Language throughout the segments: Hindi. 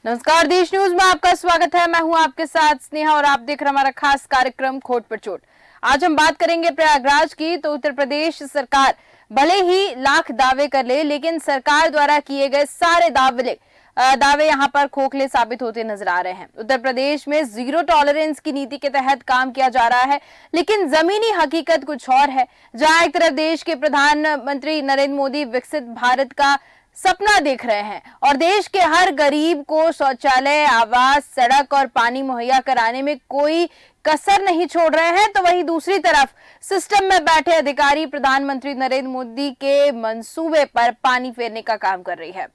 नमस्कार, देश न्यूज में आपका स्वागत है। मैं हूं आपके साथ स्नेहा और आप देख रहे हैं हमारा खास कार्यक्रम खोट पर चोट। आज हम बात करेंगे प्रयागराज की। तो उत्तर प्रदेश सरकार भले ही लाख दावे कर ले, लेकिन सरकार द्वारा किए गए सारे दावे यहां पर खोखले साबित होते नजर आ रहे हैं। उत्तर प्रदेश में जीरो टॉलरेंस की नीति के तहत काम किया जा रहा है, लेकिन जमीनी हकीकत कुछ और है। जहां एक तरफ देश के प्रधानमंत्री नरेंद्र मोदी विकसित भारत का सपना देख रहे हैं और देश के हर गरीब को शौचालय, आवास, सड़क और पानी मुहैया कराने में कोई कसर नहीं छोड़ रहे हैं, तो वहीं दूसरी तरफ सिस्टम में बैठे अधिकारी प्रधानमंत्री नरेंद्र मोदी के मंसूबे पर पानी फेरने का काम कर रही है।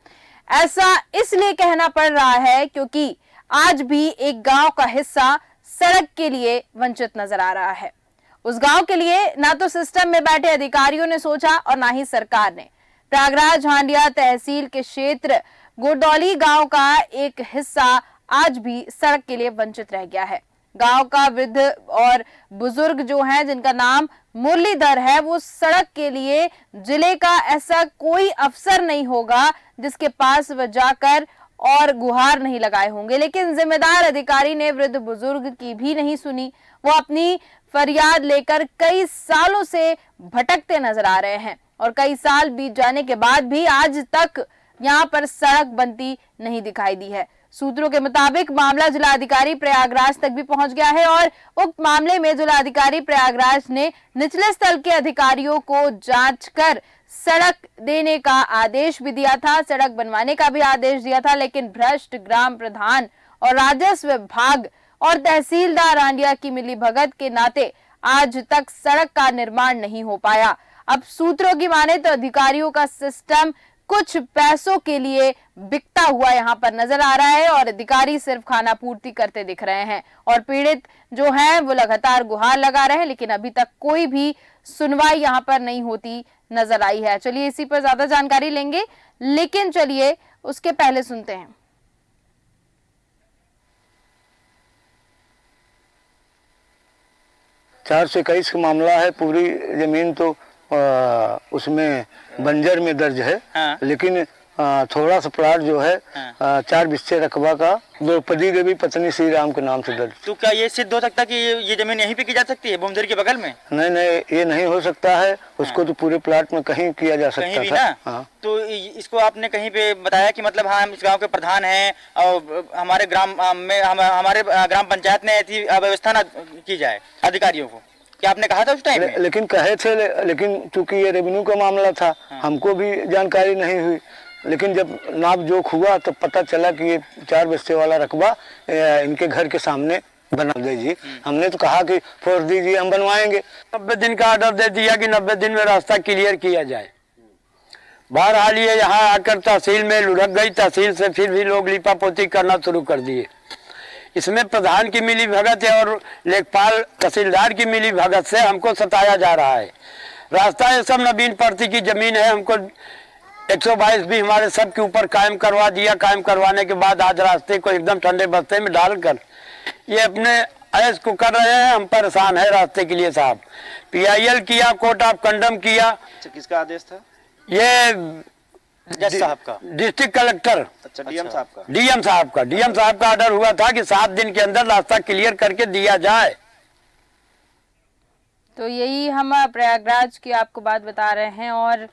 ऐसा इसलिए कहना पड़ रहा है क्योंकि आज भी एक गांव का हिस्सा सड़क के लिए वंचित नजर आ रहा है। उस गांव के लिए ना तो सिस्टम में बैठे अधिकारियों ने सोचा और ना ही सरकार ने। प्रयागराज हांडिया तहसील के क्षेत्र गुरदौली गांव का एक हिस्सा आज भी सड़क के लिए वंचित रह गया है। गांव का वृद्ध और बुजुर्ग जो हैं, जिनका नाम मुरलीधर है, वो सड़क के लिए जिले का ऐसा कोई अफसर नहीं होगा जिसके पास वह जाकर और गुहार नहीं लगाए होंगे, लेकिन जिम्मेदार अधिकारी ने वृद्ध बुजुर्ग की भी नहीं सुनी। वो अपनी फरियाद लेकर कई सालों से भटकते नजर आ रहे हैं और कई साल बीत जाने के बाद भी आज तक यहां पर सड़क बनती नहीं दिखाई दी है। सूत्रों के मुताबिक मामला जिलाधिकारी प्रयागराज तक भी पहुंच गया है और उक्त मामले में जिलाधिकारी प्रयागराज ने निचले स्तर के अधिकारियों को जांच कर सड़क देने का आदेश भी दिया था, सड़क बनवाने का भी आदेश दिया था, लेकिन भ्रष्ट ग्राम प्रधान और राजस्व विभाग और तहसीलदार हांडिया की मिलीभगत के नाते आज तक सड़क का निर्माण नहीं हो पाया। अब सूत्रों की माने तो अधिकारियों का सिस्टम कुछ पैसों के लिए बिकता हुआ यहां पर नजर आ रहा है और अधिकारी सिर्फ खाना पूर्ति करते दिख रहे हैं और पीड़ित जो हैं वो लगातार गुहार लगा रहे हैं, लेकिन अभी तक कोई भी सुनवाई यहां पर नहीं होती नजर आई है। चलिए इसी पर ज्यादा जानकारी लेंगे, लेकिन चलिए उसके पहले सुनते हैं। 421 का मामला है। पूरी जमीन तो उसमें बंजर में दर्ज है। हाँ। लेकिन थोड़ा सा प्लाट जो है 4 बिस्से रकबा का द्रौपदी देवी पत्नी श्री राम के नाम से दर्ज। तो क्या ये सिद्ध हो सकता है कि ये जमीन यहीं पे की जा सकती है, बंजर के बगल में? नहीं, ये नहीं हो सकता है। उसको तो पूरे प्लाट में कहीं किया जा सकता था। हाँ। तो इसको आपने कहीं पे बताया कि मतलब हाँ हम इस गाँव के प्रधान हैं और हमारे ग्राम में हमारे ग्राम पंचायत ने ऐसी व्यवस्था न की जाए अधिकारियों को, क्या आपने कहा था उस टाइम? लेकिन कहे थे, लेकिन चूंकि ये रेवेन्यू का मामला था, हमको भी जानकारी नहीं हुई। लेकिन जब नाप जोख हुआ तो पता चला कि ये 4 बिस्से वाला रकबा इनके घर के सामने बना दीजिए। हमने तो कहा कि फोर्स दीजिए, हम बनवाएंगे। 90 दिन का ऑर्डर दे दिया कि 90 दिन में रास्ता क्लियर किया जाए। बहरहाल ये यहाँ आकर तहसील में लुढ़क गई। तहसील से फिर भी लोग लिपापोती करना शुरू कर दिए। इसमें प्रधान की मिली भगत है और लेखपाल तहसीलदार की मिली भगत से हमको सताया जा रहा है। रास्ता ये सब नवीन प्रति की जमीन है। हमको 122 भी हमारे सब के ऊपर कायम करवा दिया। कायम करवाने के बाद आज रास्ते को एकदम ठंडे बस्ते में डालकर ये अपने ऐश को कर रहे हैं। हम परेशान है रास्ते के लिए साहब। PIL किया, कोर्ट ऑफ कंडम किया। किसका आदेश था ये? जज साहब का, डिस्ट्रिक्ट कलेक्टर। अच्छा, डीएम साहब का। डीएम साहब का ऑर्डर हुआ था कि 7 दिन के अंदर रास्ता क्लियर करके दिया जाए। तो यही हम प्रयागराज की आपको बात बता रहे हैं और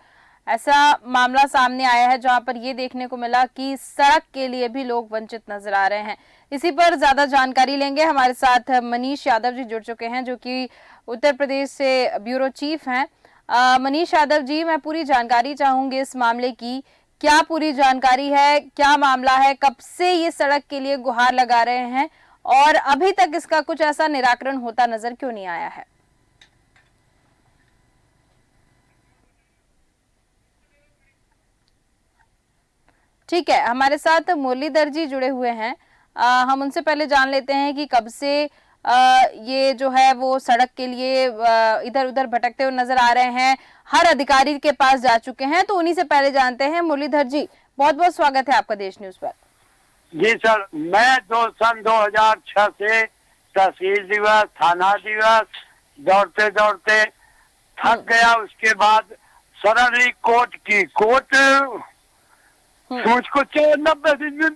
ऐसा मामला सामने आया है जहां पर ये देखने को मिला कि सड़क के लिए भी लोग वंचित नजर आ रहे हैं। इसी पर ज्यादा जानकारी लेंगे। हमारे साथ मनीष यादव जी जुड़ चुके हैं, जो कि उत्तर प्रदेश से ब्यूरो चीफ हैं। मनीष यादव जी, मैं पूरी जानकारी चाहूंगी इस मामले की। क्या पूरी जानकारी है, क्या मामला है, कब से ये सड़क के लिए गुहार लगा रहे हैं और अभी तक इसका कुछ ऐसा निराकरण होता नजर क्यों नहीं आया है? ठीक है, हमारे साथ मुरलीधर जी जुड़े हुए हैं। हम उनसे पहले जान लेते हैं कि कब से ये जो है वो सड़क के लिए इधर उधर भटकते हुए नजर आ रहे हैं, हर अधिकारी के पास जा चुके हैं। तो उन्हीं से पहले जानते हैं। मुरलीधर जी, बहुत बहुत स्वागत है आपका देश न्यूज पर। जी सर, मैं सन 2006 से तहसील दिवस, थाना दिवस दौड़ते दौड़ते थक गया। उसके बाद सडनली कोर्ट सोच को 90 दिन में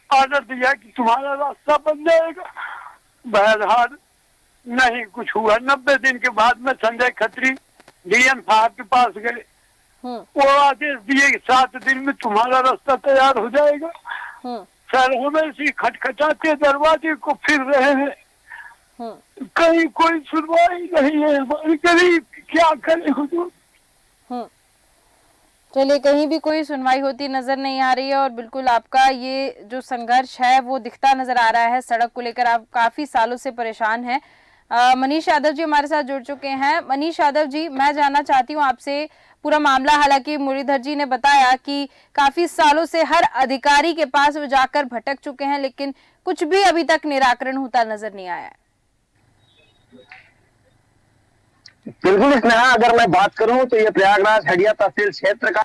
ऑर्डर दिया कि तुम्हारा रास्ता बन जाएगा। बहरहाल नहीं कुछ हुआ। 90 दिन के बाद में संजय खत्री डीएम साहब के पास गए। वो आदेश दिए कि 7 दिन में तुम्हारा रास्ता तैयार हो जाएगा। सर हम ऐसी खटखटाते दरवाजे को फिर रहे हैं, कहीं कोई सुनवाई नहीं है हमारी। गरीब क्या करे हुजूर। चलिए, कहीं भी कोई सुनवाई होती नजर नहीं आ रही है और बिल्कुल आपका ये जो संघर्ष है वो दिखता नजर आ रहा है। सड़क को लेकर आप काफी सालों से परेशान हैं। मनीष यादव जी हमारे साथ जुड़ चुके हैं। मनीष यादव जी, मैं जानना चाहती हूँ आपसे पूरा मामला। हालांकि मुरलीधर जी ने बताया कि काफी सालों से हर अधिकारी के पास वो जाकर भटक चुके हैं, लेकिन कुछ भी अभी तक निराकरण होता नजर नहीं आया है। बिल्कुल स्नेहा, अगर मैं बात करूं तो ये प्रयागराज हडिया तहसील क्षेत्र का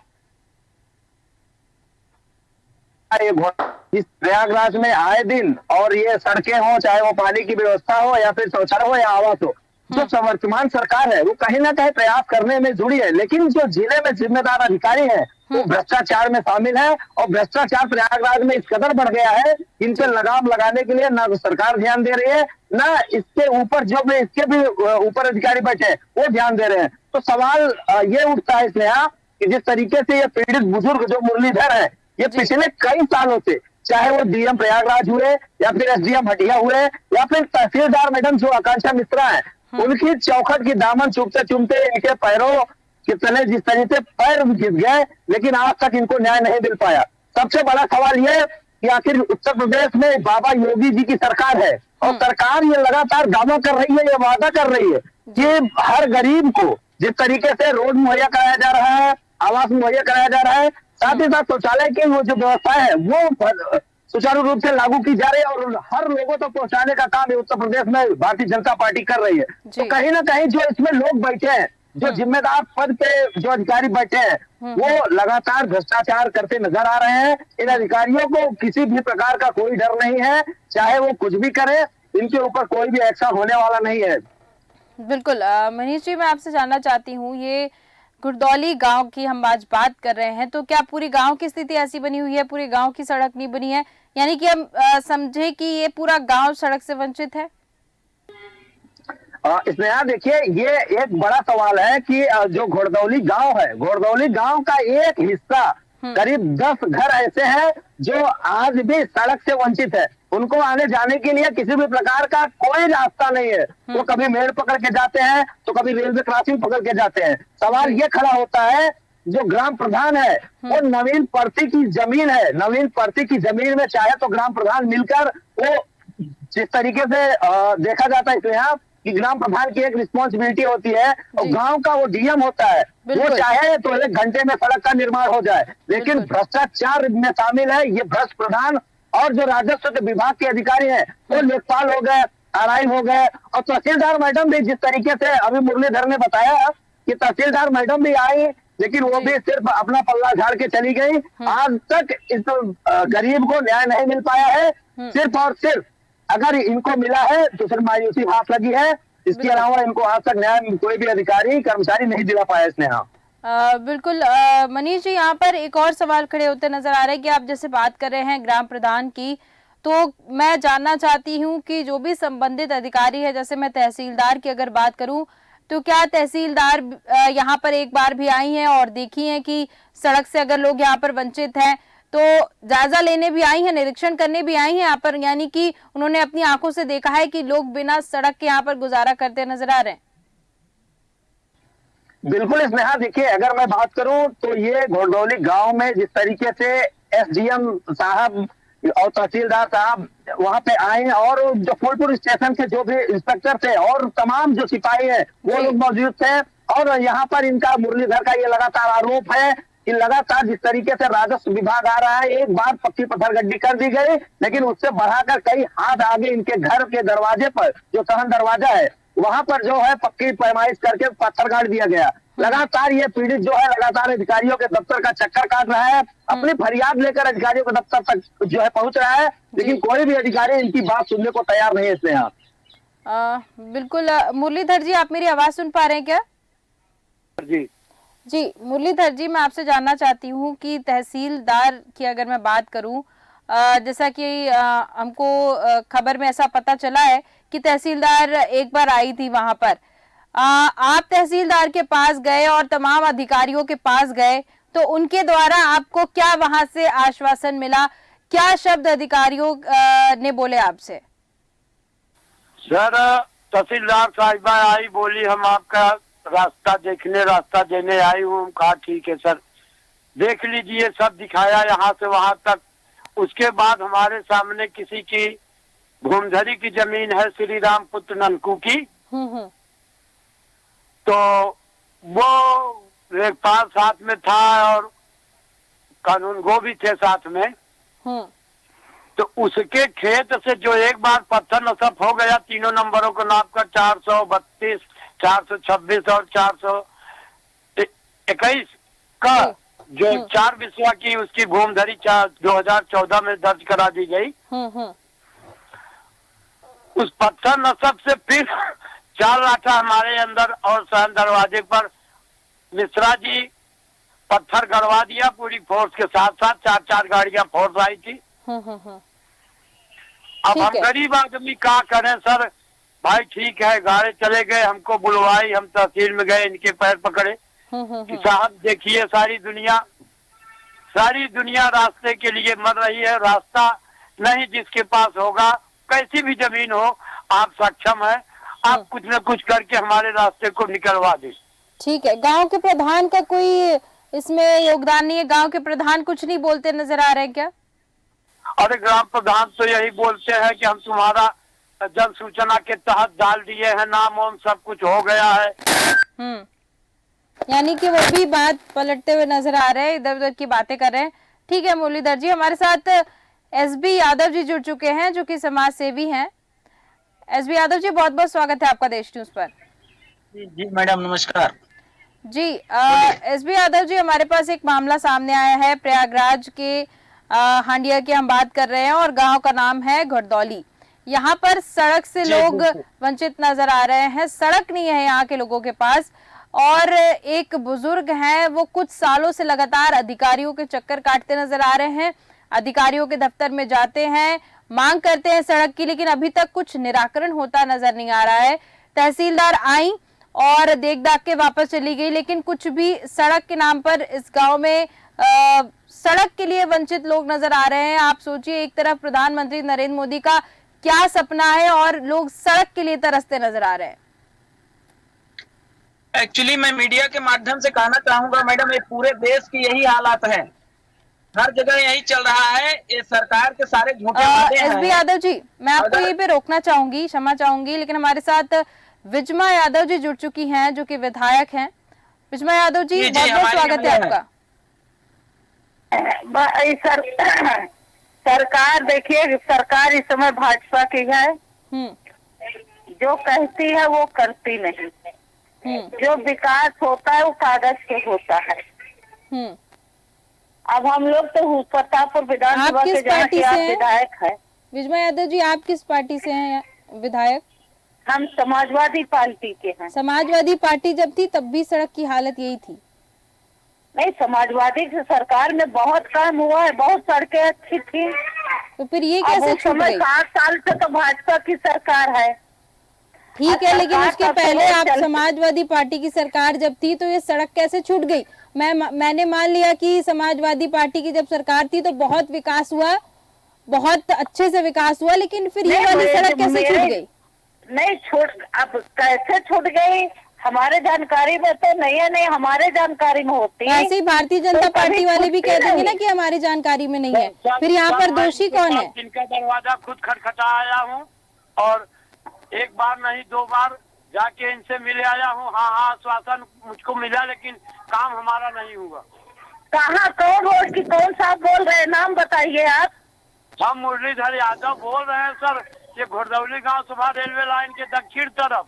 इस प्रयागराज में आए दिन, और ये सड़कें हो, चाहे वो पानी की व्यवस्था हो या फिर शौचालय हो या आवास हो, जो वर्तमान सरकार है वो कहीं ना कहीं प्रयास करने में जुड़ी है। लेकिन जो जिले में जिम्मेदार अधिकारी है वो भ्रष्टाचार में शामिल है, और भ्रष्टाचार प्रयागराज में इस कदर बढ़ गया है, इन पे लगाम लगाने के लिए ना सरकार ध्यान दे रही है, ना इसके ऊपर जो भी इसके भी ऊपर अधिकारी बैठे हैं वो ध्यान दे रहे हैं। तो सवाल ये उठता है स्नेहा कि जिस तरीके से ये पीड़ित बुजुर्ग जो मुरलीधर है, ये पिछले कई सालों से, चाहे वो डीएम प्रयागराज हुए या फिर एसडीएम हटिया हुए या फिर तहसीलदार मैडम जो आकांक्षा मिश्रा है, उनकी चौखट की दामन चूमते चूमते इनके पैरों के तले जिस तरीके से पैर गिर गए, लेकिन आज तक इनको न्याय नहीं मिल पाया। सबसे बड़ा सवाल यह कि आखिर उत्तर प्रदेश में बाबा योगी जी की सरकार है, और सरकार ये लगातार दावा कर रही है, ये वादा कर रही है कि हर गरीब को जिस तरीके से रोड मुहैया कराया जा रहा है, आवास मुहैया कराया जा रहा है, साथ ही साथ शौचालय की वो जो व्यवस्था है वो सुचारू रूप से लागू की जा रही है, और हर लोगों तक पहुंचाने का काम उत्तर प्रदेश में भारतीय जनता पार्टी कर रही है। तो कहीं ना कहीं जो इसमें लोग बैठे हैं, जो जिम्मेदार पद पे जो अधिकारी बैठे हैं, वो लगातार भ्रष्टाचार करते नजर आ रहे हैं। इन अधिकारियों को किसी भी प्रकार का कोई डर नहीं है, चाहे वो कुछ भी करे, इनके ऊपर कोई भी एक्शन होने वाला नहीं है। बिल्कुल। मनीष जी, मैं आपसे जानना चाहती हूँ, ये गुरदौली गांव की हम आज बात कर रहे हैं, तो क्या पूरी गांव की स्थिति ऐसी बनी हुई है, पूरे गांव की सड़क नहीं बनी है, यानी कि हम समझे कि ये पूरा गांव सड़क से वंचित है? इसमें यहाँ देखिए, ये एक बड़ा सवाल है कि जो घोड़दौली गांव है, घोड़दौली गांव का एक हिस्सा करीब 10 घर ऐसे हैं जो आज भी सड़क से वंचित है। उनको आने जाने के लिए किसी भी प्रकार का कोई रास्ता नहीं है। वो कभी मेड़ पकड़ के जाते हैं तो कभी रेलवे क्रॉसिंग पकड़ के जाते हैं। सवाल ये खड़ा होता है, जो ग्राम प्रधान है वो नवीन पर्ती की जमीन है, नवीन पर्ती की जमीन में चाहे तो ग्राम प्रधान मिलकर, वो जिस तरीके से देखा जाता है इसमें यहाँ कि ग्राम प्रधान की एक रिस्पॉन्सिबिलिटी होती है, और गांव का वो डीएम होता है, वो चाहे तो 1 घंटे में सड़क का निर्माण हो जाए, लेकिन भ्रष्टाचार में शामिल है ये भ्रष्ट प्रधान। और जो राजस्व के विभाग के अधिकारी हैं वो लेखपाल हो गए, आरआई हो गए, और तहसीलदार मैडम भी जिस तरीके से अभी मुरलीधर ने बताया कि तहसीलदार मैडम भी आई, लेकिन वो भी सिर्फ अपना पल्ला झाड़ के चली गई। आज तक इस गरीब को न्याय नहीं मिल पाया है। सिर्फ और सिर्फ अगर इनको मिला है तो सिर्फ मायूसी भास लगी है, इसके अलावा इनको आज तक न्याय कोई भी अधिकारी कर्मचारी नहीं दिला पाया इसने। हाँ बिल्कुल। मनीष जी, यहाँ पर एक और सवाल खड़े होते नजर आ रहे हैं कि आप जैसे बात कर रहे हैं ग्राम प्रधान की, तो मैं जानना चाहती हूँ कि जो भी संबंधित अधिकारी है, जैसे मैं तहसीलदार की अगर बात करूँ, तो क्या तहसीलदार यहाँ पर एक बार भी आई हैं और देखी हैं कि सड़क से अगर लोग यहाँ पर वंचित हैं, तो जायजा लेने भी आई हैं, निरीक्षण करने भी आई हैं यहाँ पर, यानी कि उन्होंने अपनी आंखों से देखा है कि लोग बिना सड़क के यहाँ पर गुजारा करते नजर आ रहे हैं? बिल्कुल स्नेहा, देखिए अगर मैं बात करूं तो ये घोड़दौली गांव में जिस तरीके से एसडीएम साहब और तहसीलदार साहब वहां पे आए, और जो फूलपुर स्टेशन के जो भी इंस्पेक्टर थे और तमाम जो सिपाही है वो लोग मौजूद थे, और यहाँ पर इनका मुरलीधर का ये लगातार आरोप है कि लगातार जिस तरीके से राजस्व विभाग आ रहा है, एक बार पक्की पत्थर गड्डी कर दी गई, लेकिन उससे बढ़ाकर कई हाथ आगे इनके घर के दरवाजे पर जो सहन दरवाजा है वहां पर जो है पक्की पैमाइश करके पत्थर गाड़ दिया गया। लगातार ये पीड़ित जो है लगातार अधिकारियों के दफ्तर का चक्कर काट रहा है, अपनी फरियाद लेकर अधिकारियों के दफ्तर तक जो है पहुंच रहा है, लेकिन कोई भी अधिकारी इनकी बात सुनने को तैयार नहीं है इसलिए। यहाँ बिल्कुल। मुरलीधर जी, आप मेरी आवाज सुन पा रहे हैं क्या? जी मुरलीधर जी, मैं आपसे जानना चाहती हूँ कि तहसीलदार की अगर मैं बात करूँ, जैसा कि हमको खबर में ऐसा पता चला है कि तहसीलदार एक बार आई थी वहां पर। आप तहसीलदार के पास गए और तमाम अधिकारियों के पास गए, तो उनके द्वारा आपको क्या वहां से आश्वासन मिला? क्या शब्द अधिकारियों ने बोले आपसे? सर तहसीलदार साहिबा आई, बोली हम आपका रास्ता देने आई हूँ। कहा ठीक है सर, देख लीजिए, सब दिखाया यहाँ से वहां तक। उसके बाद हमारे सामने किसी की घूमधरी की जमीन है, श्री राम पुत्र ननकू की। तो वो लेखपाल साथ में था और कानून गो भी थे साथ में। तो उसके खेत से जो एक बार पत्थर नसब हो गया, तीनों नंबरों को नाप कर 432, 426 और 421 का जो 4 बिस्वा की उसकी घूमधरी 2014 में दर्ज करा दी गई। उस पत्थर नसब से फिर 4 लाठा हमारे अंदर और सहन दरवाजे पर मिश्रा जी पत्थर गड़वा दिया पूरी फोर्स के साथ साथ। 4 गाड़ियां फोर्स आई थी। अब हम गरीब आदमी क्या करें सर? भाई ठीक है, गाड़ी चले गए, हमको बुलवाई, हम तहसील में गए, इनके पैर पकड़े कि साहब देखिए, सारी दुनिया रास्ते के लिए मर रही है। रास्ता नहीं जिसके पास होगा, कैसी भी जमीन हो, आप सक्षम है, आप कुछ न कुछ करके हमारे रास्ते को निकलवा दे। ठीक है, गांव के प्रधान का कोई इसमें योगदान नहीं है? गांव के प्रधान कुछ नहीं बोलते नजर आ रहे हैं क्या? अरे ग्राम प्रधान तो यही बोलते हैं कि हम तुम्हारा जन सूचना के तहत डाल दिए हैं, नाम वाम सब कुछ हो गया है। यानी कि वो भी बात पलटते हुए नजर आ रहे हैं, इधर उधर की बातें कर रहे हैं। ठीक है मुरलीधर जी, हमारे साथ एसबी यादव जी जुड़ चुके हैं जो कि समाज सेवी हैं। एसबी यादव जी, बहुत बहुत स्वागत है आपका देश न्यूज पर। जी मैडम नमस्कार जी। एसबी यादव जी, हमारे पास एक मामला सामने आया है, प्रयागराज के हांडिया की हम बात कर रहे हैं और गांव का नाम है घड़दौली। यहाँ पर सड़क से लोग वंचित नजर आ रहे हैं, सड़क नहीं है यहाँ के लोगों के पास। और एक बुजुर्ग हैं, वो कुछ सालों से लगातार अधिकारियों के चक्कर काटते नजर आ रहे हैं। अधिकारियों के दफ्तर में जाते हैं, मांग करते हैं सड़क की, लेकिन अभी तक कुछ निराकरण होता नजर नहीं आ रहा है। तहसीलदार आई और देख दाख के वापस चली गई, लेकिन कुछ भी सड़क के नाम पर इस गांव में सड़क के लिए वंचित लोग नजर आ रहे हैं। आप सोचिए, एक तरफ प्रधानमंत्री नरेंद्र मोदी का क्या सपना है और लोग सड़क के लिए तरसते नजर आ रहे हैं। एक्चुअली मैं मीडिया के माध्यम से कहना चाहूंगा मैडम, ये पूरे देश की यही हालात है, हर जगह यही चल रहा है। ये सरकार के सारे झूठे वादे हैं। एसबी यादव जी, मैं आपको यहीं पे रोकना चाहूंगी, क्षमा चाहूंगी, लेकिन हमारे साथ विजमा यादव जी जुड़ चुकी हैं जो कि विधायक हैं। विजमा यादव जी, बहुत बहुत स्वागत है आपका। सरकार देखिए, सरकार इस समय भाजपा की है, जो कहती है वो करती नहीं। जो विकास होता है वो कागज पे होता है। अब हम लोग तो प्रतापपुर विधानसभा के जहाँ के आप विधायक है। विजमा यादव जी, आप किस पार्टी से हैं विधायक? हम समाजवादी पार्टी के हैं। समाजवादी पार्टी जब थी तब भी सड़क की हालत यही थी? नहीं, समाजवादी की सरकार में बहुत काम हुआ है, बहुत सड़कें अच्छी थी। तो फिर ये कैसे छूट गई? 7 साल से तो भाजपा की सरकार है। ठीक है, लेकिन उसके पहले आप समाजवादी पार्टी की सरकार जब थी तो ये सड़क कैसे छूट गई? मैंने मान लिया कि समाजवादी पार्टी की जब सरकार थी तो बहुत विकास हुआ, बहुत अच्छे से विकास हुआ, लेकिन फिर ये वाली सड़क कैसे छूट गई? नहीं अब कैसे छूट गई हमारे जानकारी में तो नहीं है। नहीं, हमारे जानकारी में होती है। ऐसे ही भारतीय जनता पार्टी वाले भी कह देंगे ना कि हमारी जानकारी में नहीं है। फिर यहाँ पर दोषी कौन है? जिनका दरवाजा खुद खटखटा आया हूँ और एक बार नहीं 2 बार जाके इनसे मिले आया हूँ। हाँ, आश्वासन मुझको मिला, लेकिन काम हमारा नहीं हुआ। कहाँ, कौन रोड की कौन सा बोल रहे हैं, नाम बताइए आप। हम मुरलीधर यादव बोल रहे हैं सर, ये घड़दौली गांव सुबह रेलवे लाइन के दक्षिण तरफ।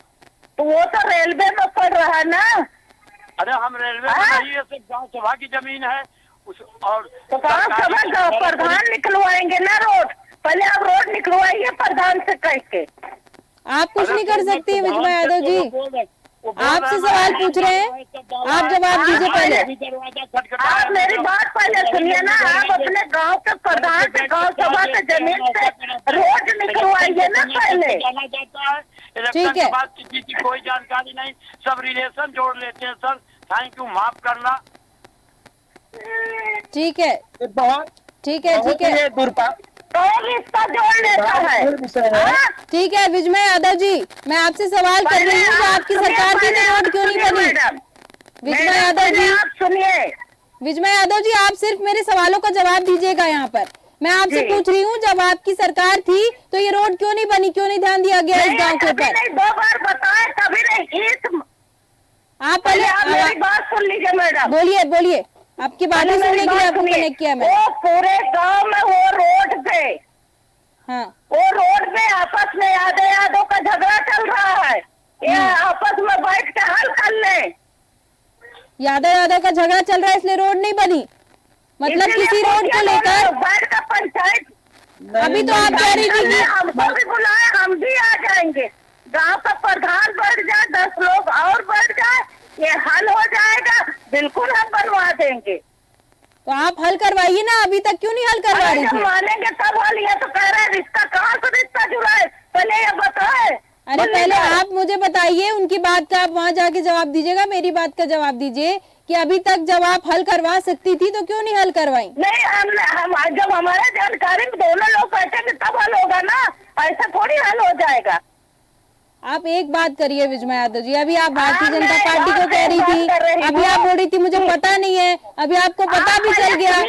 तो वो तो रेलवे में पड़ रहा है ना। अरे हम रेलवे में नहीं है, सिर्फ गांव सभा की जमीन है और तो गांव सभा प्रधान निकलवाएंगे ना रोड। पहले आप रोड निकलवाइए प्रधान से कह के। आप कुछ नहीं कर सकती विजमा यादव जी। आपसे सवाल पूछ रहे हैं, आप जवाब दीजिए पहले। आप मेरी बात पहले सुनिए ना। आप अपने गांव के प्रधान से, गांव सभा से जमीन से रोड निकलवाइए ना पहले। ठीक है, बात किसी की कोई जानकारी नहीं, सब रिलेशन जोड़ लेते हैं सर। थैंक यू, माफ करना। ठीक है, बहुत ठीक है, ठीक है, कौन रिश्ता जोड़ लेता है? ठीक है। विजय यादव जी, मैं आपसे सवाल कर रही हूँ, जो आपकी सरकार की तो रोड क्यों नहीं बनी? विजय यादव जी, आप सुनिए। विजय यादव जी, आप सिर्फ मेरे सवालों का जवाब दीजिएगा। यहाँ पर मैं आपसे पूछ रही हूँ, जब आपकी सरकार थी तो ये रोड क्यों नहीं बनी, क्यों नहीं ध्यान दिया गया इस गांव के ऊपर? 2 बार बताए, कभी नहीं। आप पहले मेरी बात सुन लीजिए मैडम। बोलिए, बोलिए, आपकी बातें सुनने के लिए आपको कनेक्ट किया मैं। वो पूरे गांव में वो रोड पे, हाँ, वो रोड पे आपस में यादव का झगड़ा चल रहा है। ये आपस में बैठ के हल कर ले। यादव का झगड़ा चल रहा है इसलिए रोड नहीं बनी, मतलब किसी रोड को लेकर बैठ का पंचायत। अभी तो आप कह रही थी कि हमको भी बुलाए, हम भी आ जाएंगे। गांव का प्रधान बढ़ जाए, 10 लोग और बढ़ जाए, ये हल हो जाएगा। बिल्कुल हम बनवा देंगे। तो आप हल करवाइए ना, अभी तक क्यों नहीं हल करवा रही थी? मानेंगे तब हल। ये तो कह रहे रिश्ता, कहाँ से रिश्ता जुड़ा है, पहले ये बताए। अरे पहले आप मुझे बताइए, उनकी बात का आप वहाँ जाके जवाब दीजिएगा, मेरी बात का जवाब दीजिए कि अभी तक जब आप हल करवा सकती थी तो क्यों नहीं हल करवाई? नहीं, हम जब हमारे जानकारी में दोनों लोग बैठेंगे तब हल होगा ना, ऐसा थोड़ी हल हो जाएगा। आप एक बात करिए विजय यादव जी, अभी आप भारतीय जनता पार्टी को कह रही थी, अभी आप बोल रही थी मुझे पता नहीं है, अभी आपको पता भी चल गया।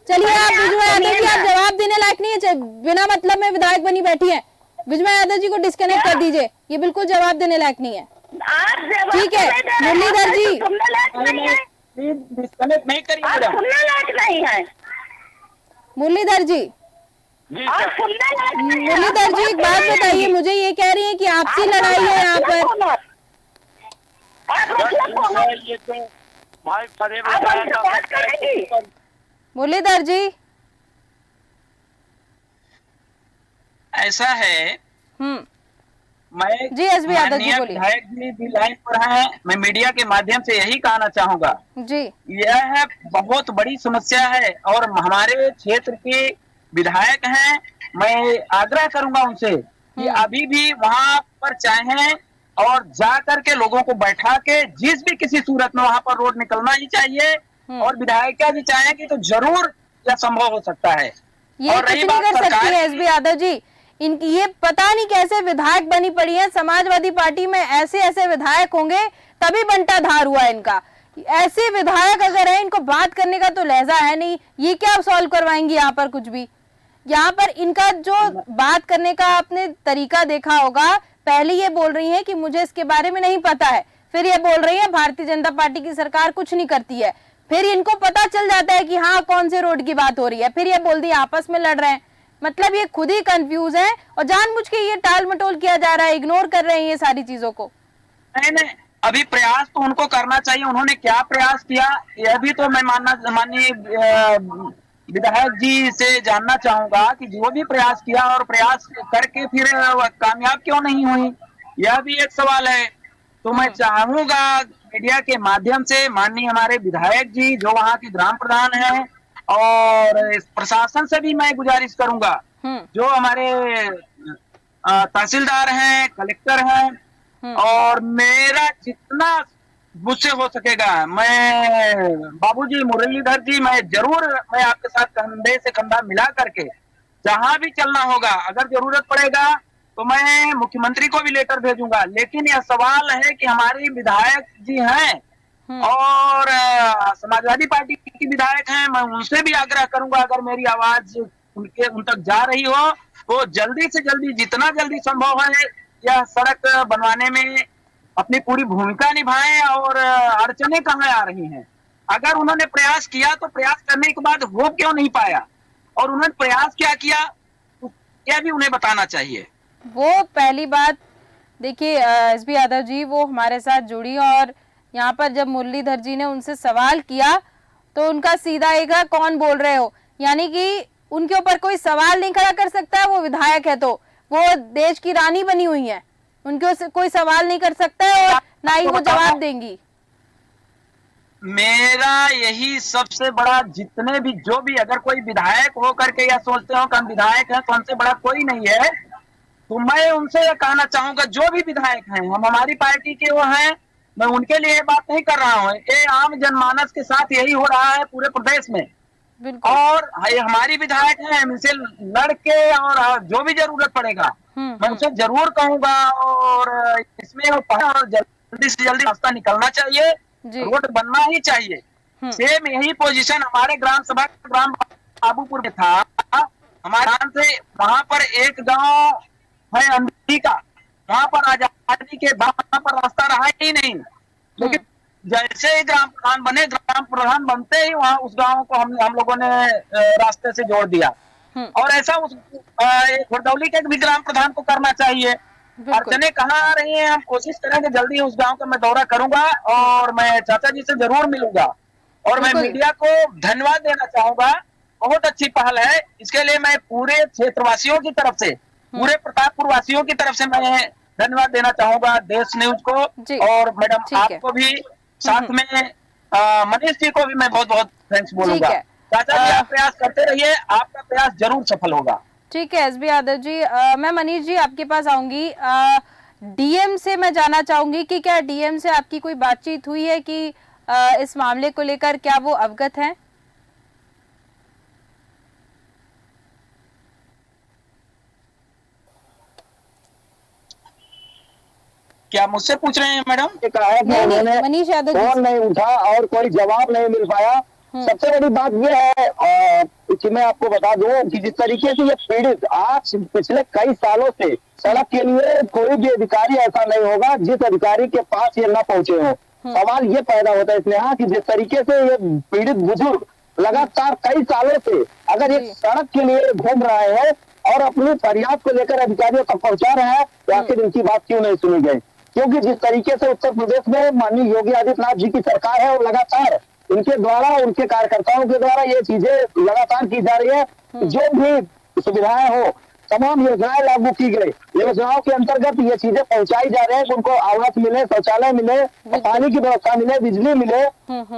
चलिए आप विजय यादव जी, आप जवाब देने लायक नहीं है, बिना मतलब में विधायक बनी बैठी है। विजय यादव जी को डिस्कनेक्ट कर दीजिए, ये बिल्कुल जवाब देने लायक नहीं है। ठीक है मुरलीधर जी, डिस्कनेक्ट नहीं करिए, सुनने लायक नहीं है। मुरलीधर जी, मुरलीधर जी एक बात बताइए मुझे, ये कह रही है कि आपसी लड़ाई है यहाँ पर। ये तो भाई मुरलीधर जी, ऐसा है, मैं जी एसबी यादव जी बोलिए। विधायक जी भी लाइन पर हैं, मैं मीडिया के माध्यम से यही कहना चाहूंगा जी, यह बहुत बड़ी समस्या है और हमारे क्षेत्र के विधायक हैं। मैं आग्रह करूंगा उनसे कि अभी भी वहां पर चाहें और जा करके लोगों को बैठा के जिस भी किसी सूरत में वहां पर रोड निकलना ही चाहिए, और विधायक जी चाहें कि तो जरूर यह संभव हो सकता है। ये और कुछ रही नहीं बात कर सकती सरकार है एसबी यादव जी, इनकी ये पता नहीं कैसे विधायक बनी पड़ी है। समाजवादी पार्टी में ऐसे ऐसे विधायक होंगे तभी बंटा धार हुआ इनका। ऐसे विधायक अगर है, इनको बात करने का तो लहजा है नहीं, ये क्या सॉल्व करवाएंगी यहाँ पर कुछ भी। यहाँ पर इनका जो बात करने का आपने तरीका देखा होगा, पहले ये बोल रही है कि मुझे इसके बारे में नहीं पता है, फिर ये बोल रही है भारतीय जनता पार्टी की सरकार कुछ नहीं करती है, फिर इनको पता चल जाता है कि हाँ कौन से रोड की बात हो रही है, फिर ये बोल दी आपस में लड़ रहे हैं। मतलब ये खुद ही कंफ्यूज है और जानबूझ के ये टाल मटोल किया जा रहा है, इग्नोर कर रहे हैं ये सारी चीजों को। नहीं, अभी प्रयास तो उनको करना चाहिए। उन्होंने क्या प्रयास किया यह भी तो मैं माननीय विधायक जी से जानना चाहूंगा कि जो भी प्रयास किया और प्रयास करके फिर कामयाब क्यों नहीं हुई, यह भी एक सवाल है। तो मैं चाहूंगा मीडिया के माध्यम से माननीय हमारे विधायक जी जो वहाँ के ग्राम प्रधान हैं और इस प्रशासन से भी मैं गुजारिश करूंगा, जो हमारे तहसीलदार हैं, कलेक्टर हैं, और मेरा जितना मुझसे हो सकेगा, मैं बाबूजी मुरलीधर जी, मैं आपके साथ कंधे से कंधा मिला करके जहां भी चलना होगा, अगर जरूरत पड़ेगा तो मैं मुख्यमंत्री को भी लेटर भेजूंगा। लेकिन यह सवाल है कि हमारे विधायक जी हैं और समाजवादी पार्टी की विधायक हैं, मैं उनसे भी आग्रह करूंगा अगर मेरी आवाज उन तक जा रही हो तो जल्दी से जल्दी, जितना जल्दी संभव है, यह सड़क बनवाने में अपनी पूरी भूमिका निभाएं। और अड़चने कहाँ आ रही हैं, अगर उन्होंने प्रयास किया तो प्रयास करने के बाद हो क्यों नहीं पाया, और उन्होंने प्रयास क्या किया यह भी उन्हें बताना चाहिए। वो पहली बात देखिए एसबी यादव जी, वो हमारे साथ जुड़ी और यहाँ पर जब मुरलीधर जी ने उनसे सवाल किया तो उनका सीधा एक है कौन बोल रहे हो, यानी कि उनके ऊपर कोई सवाल नहीं खड़ा कर सकता है। वो विधायक है तो वो देश की रानी बनी हुई है, उनके कोई सवाल नहीं कर सकता है और ना ही वो जवाब देंगी। मेरा यही सबसे बड़ा, जितने भी जो भी अगर कोई विधायक हो करके या सोचते हो कि हम विधायक हैं तो हमसे बड़ा कोई नहीं है, तो मैं उनसे ये कहना चाहूंगा, जो भी विधायक हैं, हम हमारी पार्टी के वो हैं, मैं उनके लिए बात नहीं कर रहा हूँ, ये आम जनमानस के साथ यही हो रहा है पूरे प्रदेश में। और हमारी विधायक हैं, हम इनसे लड़के और जो भी जरूरत पड़ेगा मैं उनसे जरूर कहूंगा, और इसमें और जल्दी से जल्दी रास्ता निकलना चाहिए, रोड बनना ही चाहिए। सेम यही पोजीशन हमारे ग्राम सभा ग्राम बाबूपुर में था। हमारे गांव से वहां पर एक गांव है अंधी का, वहां पर आजादी के बाद वहां पर रास्ता रहा ही नहीं, लेकिन जैसे ही ग्राम प्रधान बने, ग्राम प्रधान बनते ही वहां उस गांव को हम लोगों ने रास्ते से जोड़ दिया। और ऐसा उस घोड़दौली के भी ग्राम प्रधान को करना चाहिए। अड़चने कहाँ आ रही हैं, हम कोशिश करेंगे जल्दी उस गांव का मैं दौरा करूंगा और मैं चाचा जी से जरूर मिलूंगा। और मैं मीडिया को धन्यवाद देना चाहूंगा, बहुत अच्छी पहल है। इसके लिए मैं पूरे क्षेत्रवासियों की तरफ से, पूरे प्रतापपुर वासियों की तरफ से मैं धन्यवाद देना चाहूंगा देश न्यूज को, और मैडम आपको भी, साथ में मनीष जी को भी मैं बहुत बहुत थैंक्स बोलूंगा। चाचा जी आप प्रयास करते रहिए, आपका प्रयास जरूर सफल होगा। ठीक है एसबी यादव जी। मैं मनीष जी आपके पास आऊंगी। डीएम से मैं जानना चाहूंगी कि क्या डीएम से आपकी कोई बातचीत हुई है कि इस मामले को लेकर क्या वो अवगत हैं? क्या मुझसे पूछ रहे हैं मैडम? कहा है कि उन्होंने मनीष यादव फोन नहीं उठा और कोई जवाब नहीं मिल पाया। सबसे बड़ी बात यह है कि मैं आपको बता दूं कि जिस तरीके से ये पीड़ित आज पिछले कई सालों से सड़क के लिए, कोई भी अधिकारी ऐसा नहीं होगा जिस अधिकारी के पास ये न पहुंचे हो। सवाल ये पैदा होता है इसलिए कि जिस तरीके से ये पीड़ित बुजुर्ग लगातार कई सालों से अगर ये सड़क के लिए घूम रहे हैं और अपनी फरियाद को लेकर अधिकारियों तक पहुंचा रहे हैं, तो आखिर इनकी बात क्यों नहीं सुनी गई? क्योंकि जिस तरीके से उत्तर प्रदेश में माननीय योगी आदित्यनाथ जी की सरकार है और लगातार उनके द्वारा, उनके कार्यकर्ताओं के द्वारा ये चीजें लगातार की जा रही है, जो भी सुविधाएं हो, तमाम योजनाएं लागू की गई, योजनाओं के अंतर्गत ये चीजें पहुंचाई जा रही है कि उनको आवास मिले, शौचालय मिले, पानी की व्यवस्था मिले, बिजली मिले,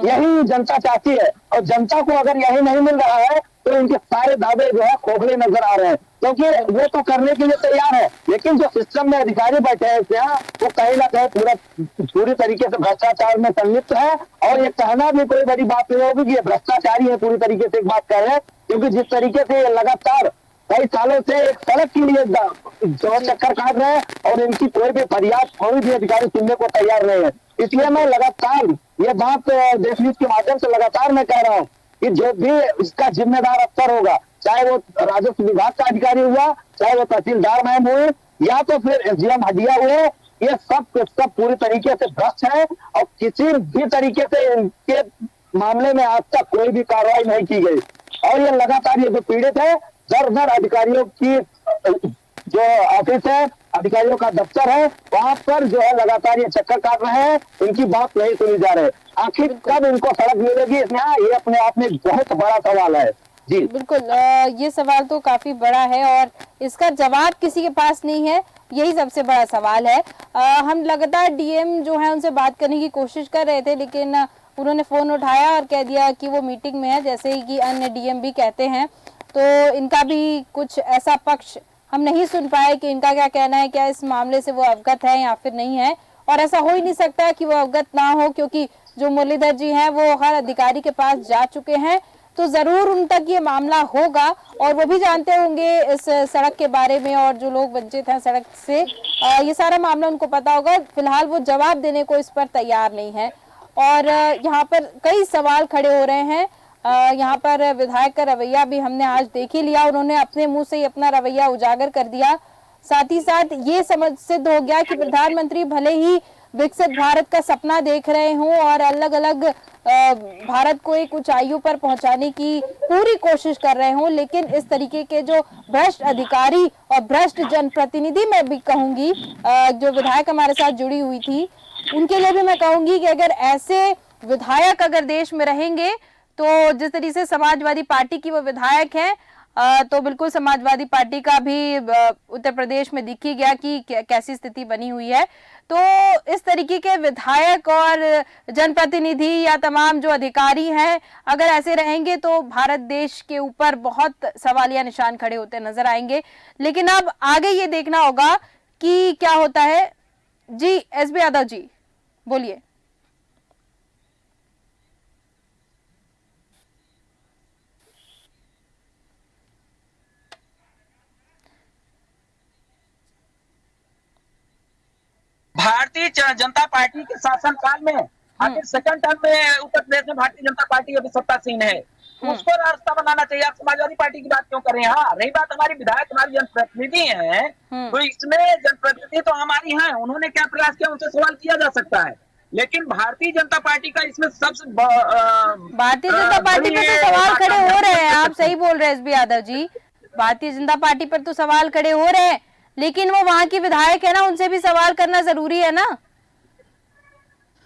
यही जनता चाहती है। और जनता को अगर यही नहीं मिल रहा है तो इनके सारे दावे जो है खोखले नजर आ रहे हैं, क्योंकि वो तो करने के लिए तैयार है, लेकिन जो सिस्टम में अधिकारी बैठे हैं यहाँ, वो कहीं ना कहीं पूरी तरीके से भ्रष्टाचार में संलिप्त है। और ये कहना भी कोई बड़ी बात नहीं होगी कि ये भ्रष्टाचारी है, पूरी तरीके से एक बात कह रहे हैं, क्योंकि जिस तरीके से ये लगातार कई सालों से एक सड़क के लिए जो चक्कर काट रहे हैं और इनकी कोई भी फरियाद कोई भी अधिकारी सुनने को तैयार नहीं है। इसलिए मैं लगातार ये बात देश न्यूज के माध्यम से लगातार मैं कह रहा हूँ कि जो भी इसका जिम्मेदार अफसर होगा, चाहे वो राजस्व विभाग का अधिकारी हुआ, चाहे वो तहसीलदार मैम हुए या तो फिर एसडीएम हदिया हुए, ये सब पूरी तरीके से भ्रष्ट है और किसी भी तरीके से इनके मामले में आज तक कोई भी कार्रवाई नहीं की गई। और ये लगातार ये जो पीड़ित है, दर दर अधिकारियों की जो ऑफिस है, अधिकारियों का दफ्तर है, वहां पर जो है लगातार ये चक्कर काट रहे हैं, इनकी बात नहीं सुनी जा रही। आखिर कब इनको सड़क मिलेगी, ये अपने आप में बहुत बड़ा सवाल है। जी बिल्कुल, ये सवाल तो काफी बड़ा है और इसका जवाब किसी के पास नहीं है, यही सबसे बड़ा सवाल है। हम लगातार डीएम जो है उनसे बात करने की कोशिश कर रहे थे, लेकिन उन्होंने फोन उठाया और कह दिया कि वो मीटिंग में है, जैसे कि अन्य डीएम भी कहते हैं। तो इनका भी कुछ ऐसा पक्ष हम नहीं सुन पाए कि इनका क्या कहना है, क्या इस मामले से वो अवगत है या फिर नहीं है। और ऐसा हो ही नहीं सकता कि वो अवगत ना हो, क्योंकि जो मुरलीधर जी हैं वो हर अधिकारी के पास जा चुके हैं, तो जरूर उन तक ये मामला होगा और वो भी जानते होंगे इस सड़क के बारे में, और जो लोग वंचित हैं सड़क से, ये सारा मामला उनको पता होगा। फिलहाल वो जवाब देने को इस पर तैयार नहीं है और यहाँ पर कई सवाल खड़े हो रहे हैं। यहाँ पर विधायक का रवैया भी हमने आज देख ही लिया, उन्होंने अपने मुंह से ही अपना रवैया उजागर कर दिया। साथ ही साथ ये समझ सिद्ध हो गया कि प्रधानमंत्री भले ही विकसित भारत का सपना देख रहे हों और अलग अलग भारत को एक ऊंचाइयों पर पहुंचाने की पूरी कोशिश कर रहे हों, लेकिन इस तरीके के जो भ्रष्ट अधिकारी और भ्रष्ट जनप्रतिनिधि, मैं भी कहूंगी जो विधायक हमारे साथ जुड़ी हुई थी, उनके लिए भी मैं कहूंगी कि अगर ऐसे विधायक अगर देश में रहेंगे, तो जिस तरीके से समाजवादी पार्टी की वो विधायक हैं, तो बिल्कुल समाजवादी पार्टी का भी उत्तर प्रदेश में दिख ही गया कि कैसी स्थिति बनी हुई है। तो इस तरीके के विधायक और जनप्रतिनिधि या तमाम जो अधिकारी हैं, अगर ऐसे रहेंगे तो भारत देश के ऊपर बहुत सवालिया निशान खड़े होते नजर आएंगे। लेकिन अब आगे ये देखना होगा कि क्या होता है। जी एसबी यादव जी बोलिए। भारतीय जनता पार्टी के शासनकाल में आखिर सेकंड टर्म में उत्तर प्रदेश में भारतीय जनता पार्टी अभी सत्तासीन है, उसको रास्ता बनाना चाहिए। आप समाजवादी पार्टी की बात क्यों कर रहे हैं? हाँ, रही बात हमारी विधायक, हमारी जनप्रतिनिधि है, तो इसमें जनप्रतिनिधि तो हमारी हैं, उन्होंने क्या प्रयास किया उनसे सवाल किया जा सकता है। लेकिन भारतीय जनता पार्टी का इसमें सबसे भारतीय जनता पार्टी पर तो सवाल खड़े हो रहे हैं। आप सही बोल रहे हैं एसबी यादव जी, भारतीय जनता पार्टी पर तो सवाल खड़े हो रहे हैं, लेकिन वो वहां की विधायक है ना, उनसे भी सवाल करना जरूरी है ना।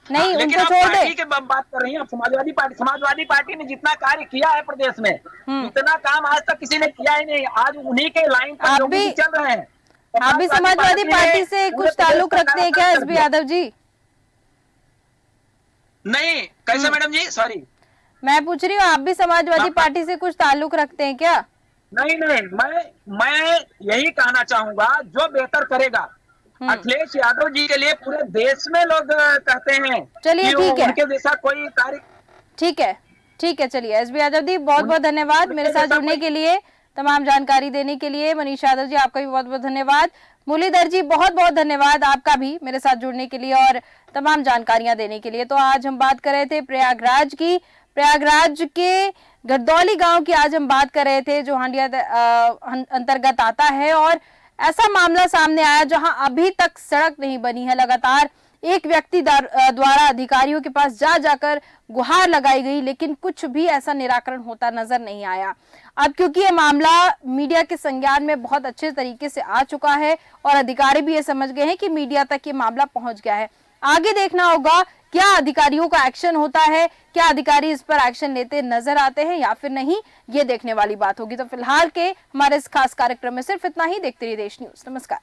नहीं, उनको छोड़ दे। के बात कर रही हैं आप। समाजवादी पार्टी ने जितना कार्य किया है प्रदेश में, इतना काम आज तक किसी ने किया ही नहीं। आज उन्हीं के लाइन पर लोग चल रहे हैं। आप भी समाजवादी पार्टी से कुछ ताल्लुक रखते हैं क्या एसबी यादव जी? नहीं, कैसे मैडम जी? सॉरी, मैं पूछ रही हूँ, आप भी समाजवादी पार्टी से कुछ ताल्लुक रखते हैं क्या? नहीं, मैं यही कहना चाहूंगा, जो बेहतर करेगा अखिलेश यादव जी के लिए पूरे देश में लोग कहते हैं। चलिए ठीक है, उनके जैसा कोई कार्य। ठीक है, चलिए एसबी यादव जी बहुत बहुत धन्यवाद मेरे साथ जुड़ने के लिए, तमाम जानकारी देने के लिए। मनीष यादव जी आपका भी बहुत बहुत धन्यवाद। मुरलीधर जी बहुत बहुत धन्यवाद आपका भी मेरे साथ जुड़ने के लिए और तमाम जानकारियां देने के लिए। तो आज हम बात कर रहे थे प्रयागराज की, प्रयागराज के गरदौली गांव की आज हम बात कर रहे थे, जो हांडिया अंतर्गत आता है। और ऐसा मामला सामने आया जहां अभी तक सड़क नहीं बनी है। लगातार एक व्यक्ति द्वारा अधिकारियों के पास जाकर गुहार लगाई गई, लेकिन कुछ भी ऐसा निराकरण होता नजर नहीं आया। अब क्योंकि ये मामला मीडिया के संज्ञान में बहुत अच्छे तरीके से आ चुका है और अधिकारी भी ये समझ गए हैं कि मीडिया तक ये मामला पहुंच गया है। आगे देखना होगा क्या अधिकारियों का एक्शन होता है, क्या अधिकारी इस पर एक्शन लेते नजर आते हैं या फिर नहीं, ये देखने वाली बात होगी। तो फिलहाल के हमारे इस खास कार्यक्रम में सिर्फ इतना ही। देखते रहिए देश न्यूज। नमस्कार।